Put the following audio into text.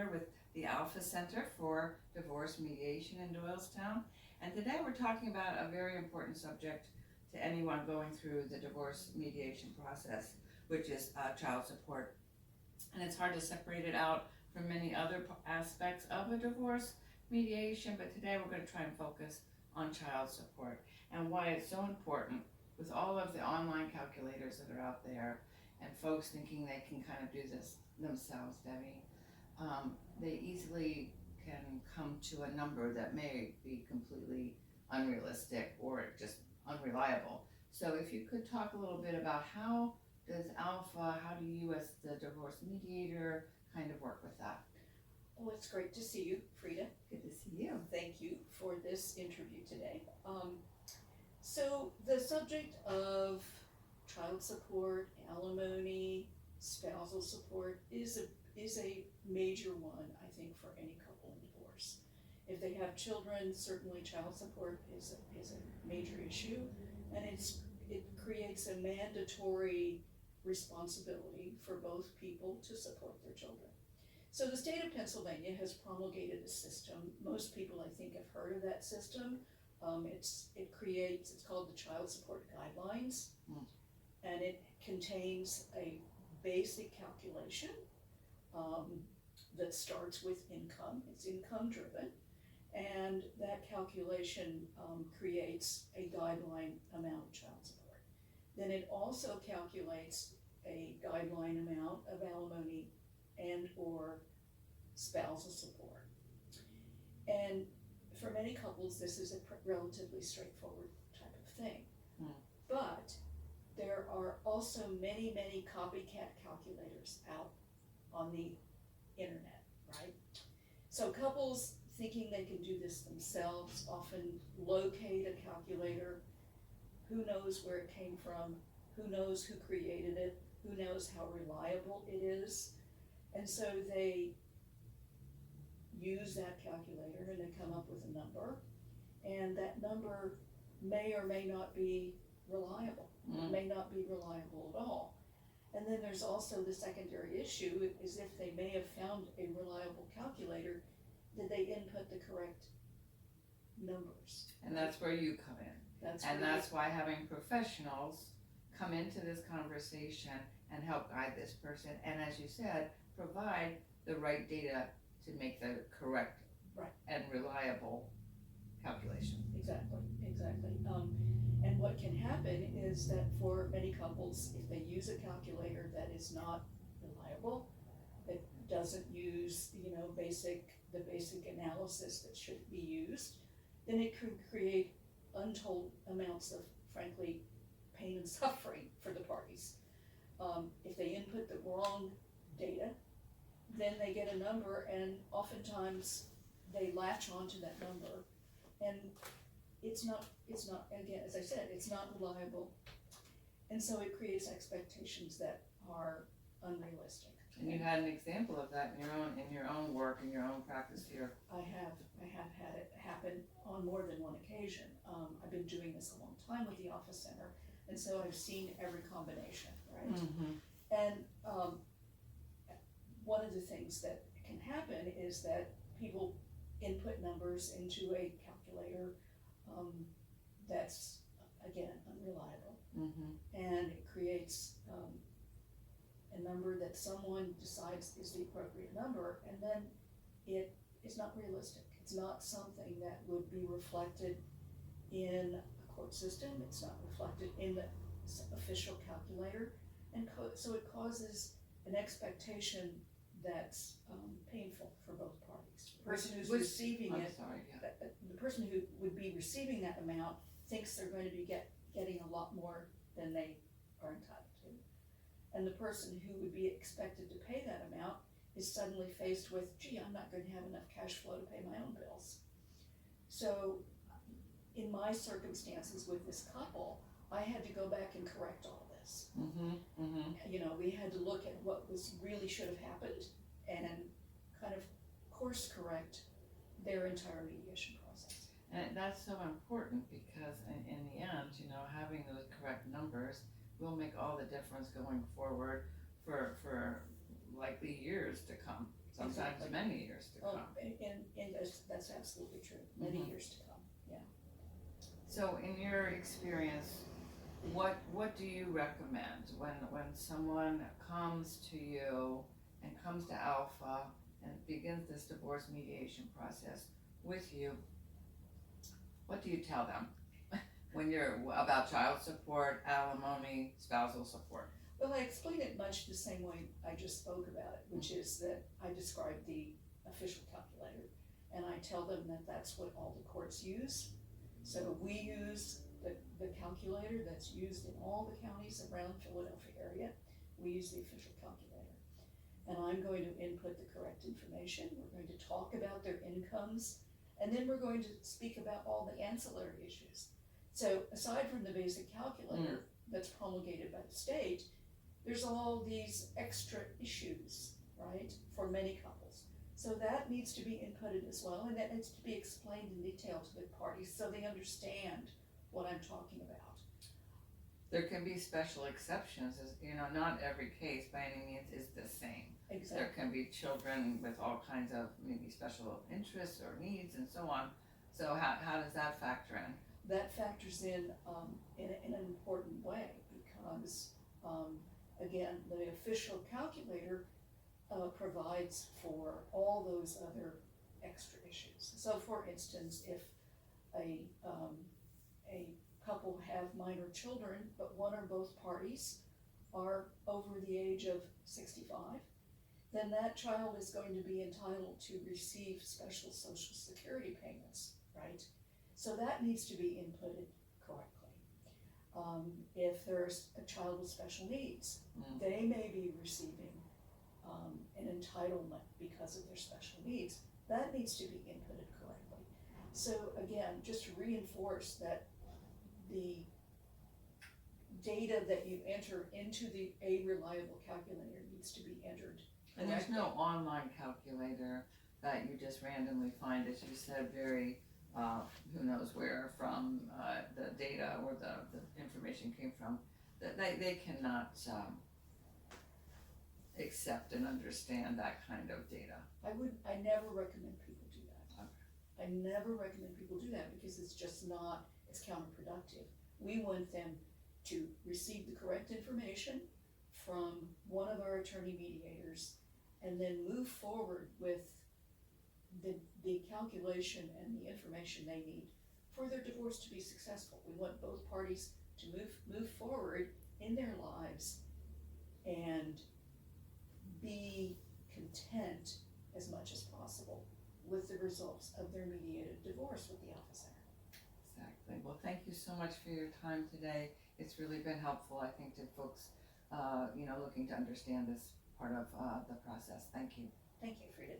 Schneider with the Alpha Center for Divorce Mediation in Doylestown. And today we're talking about a very important subject to anyone going through the divorce mediation process, which is child support. And it's hard to separate it out from many other aspects of a divorce mediation, but today we're going to try and focus on child support and why it's so important with all of the online calculators that are out there and folks thinking they can kind of do this themselves, Debbie. They easily can come to a number that may be completely unrealistic or just unreliable. So if you could talk a little bit about how does Alpha, how do you as the divorce mediator kind of work with that? Well, it's great to see you, Frida. Good to see you. Thank you for this interview today. So the subject of child support, alimony, spousal support is a major one, I think, for any couple in divorce. If they have children, certainly child support is a major issue, and it creates a mandatory responsibility for both people to support their children. So the state of Pennsylvania has promulgated a system. Most people, I think, have heard of that system. It's called the Child Support Guidelines, and it contains a basic calculation that starts with income. It's income driven, and that calculation creates a guideline amount of child support. Then it also calculates a guideline amount of alimony and or spousal support. And for many couples, this is a relatively straightforward type of thing. But there are also many, many copycat calculators out on the internet, right? So couples thinking they can do this themselves often locate a calculator. Who knows where it came from? Who knows who created it? Who knows how reliable it is? And so they use that calculator and they come up with a number, and that number may or may not be reliable, may not be reliable at all. And then there's also the secondary issue is if they may have found a reliable calculator, did they input the correct numbers? And that's where you come in. That's why having professionals come into this conversation and help guide this person, and as you said, provide the right data to make the correct and reliable calculation. Exactly. And what can happen is that for many couples, if they use a calculator that is not reliable, that doesn't use the basic analysis that should be used, then it could create untold amounts of, frankly, pain and suffering for the parties. If they input the wrong data, then they get a number, and oftentimes they latch onto that number, and it's not, again, as I said, it's not reliable, and so it creates expectations that are unrealistic. And you had an example of that in your own work, in your own practice here. I have had it happen on more than one occasion. I've been doing this a long time with the Office Center, and so I've seen every combination, right? And one of the things that can happen is that people input numbers into a calculator that's, again, unreliable. And it creates a number that someone decides is the appropriate number, and then it is not realistic. It's not something that would be reflected in a court system. It's not reflected in the official calculator, and so it causes an expectation that's painful for both parties. The person who's receiving the person who would be receiving that amount thinks they're going to be getting a lot more than they are entitled to, and the person who would be expected to pay that amount is suddenly faced with, gee, I'm not going to have enough cash flow to pay my own bills. So in my circumstances with this couple, I had to go back and correct all this. We had to look at what really should have happened and kind of course correct their entire mediation process. And that's so important because in the end, having those correct numbers will make all the difference going forward for likely years to come. sometimes Exactly. many years to come. And that's absolutely true, many Mhm. years to come, yeah. So in your experience, what do you recommend when someone comes to you and comes to Alpha and begins this divorce mediation process with you? What do you tell them when you're about child support, alimony, spousal support? Well, I explain it much the same way I just spoke about it, which is that I describe the official calculator, and I tell them that that's what all the courts use. So we use the calculator that's used in all the counties around Philadelphia area. We use the official calculator. And I'm going to input the correct information. We're going to talk about their incomes, and then we're going to speak about all the ancillary issues. So aside from the basic calculator that's promulgated by the state, there's all these extra issues, right, for many couples. So that needs to be inputted as well, and that needs to be explained in detail to the parties so they understand what I'm talking about. There can be special exceptions, as you know, not every case by any means is the same. Exactly. There can be children with all kinds of maybe special interests or needs and so on. So how does that factor in? That factors in an important way because, again, the official calculator provides for all those other extra issues. So for instance, if a couple have minor children, but one or both parties are over the age of 65, then that child is going to be entitled to receive special Social Security payments, right? So that needs to be inputted correctly. If there's a child with special needs, they may be receiving an entitlement because of their special needs. That needs to be inputted correctly. So again, just to reinforce that the data that you enter into a reliable calculator needs to be entered correctly. And there's no online calculator that you just randomly find, as you said, very who knows where from the data or the information came from, that they cannot accept and understand that kind of data. I never recommend people do that. Okay. I never recommend people do that because it's just not, it's counterproductive. We want them to receive the correct information from one of our attorney mediators and then move forward with the calculation and the information they need for their divorce to be successful. We want both parties to move forward in their lives and be content as much as possible with the results of their mediated divorce with the Alpha Center. Exactly. Well, thank you so much for your time today. It's really been helpful, I think, to folks, looking to understand this part of the process. Thank you. Thank you, Frida.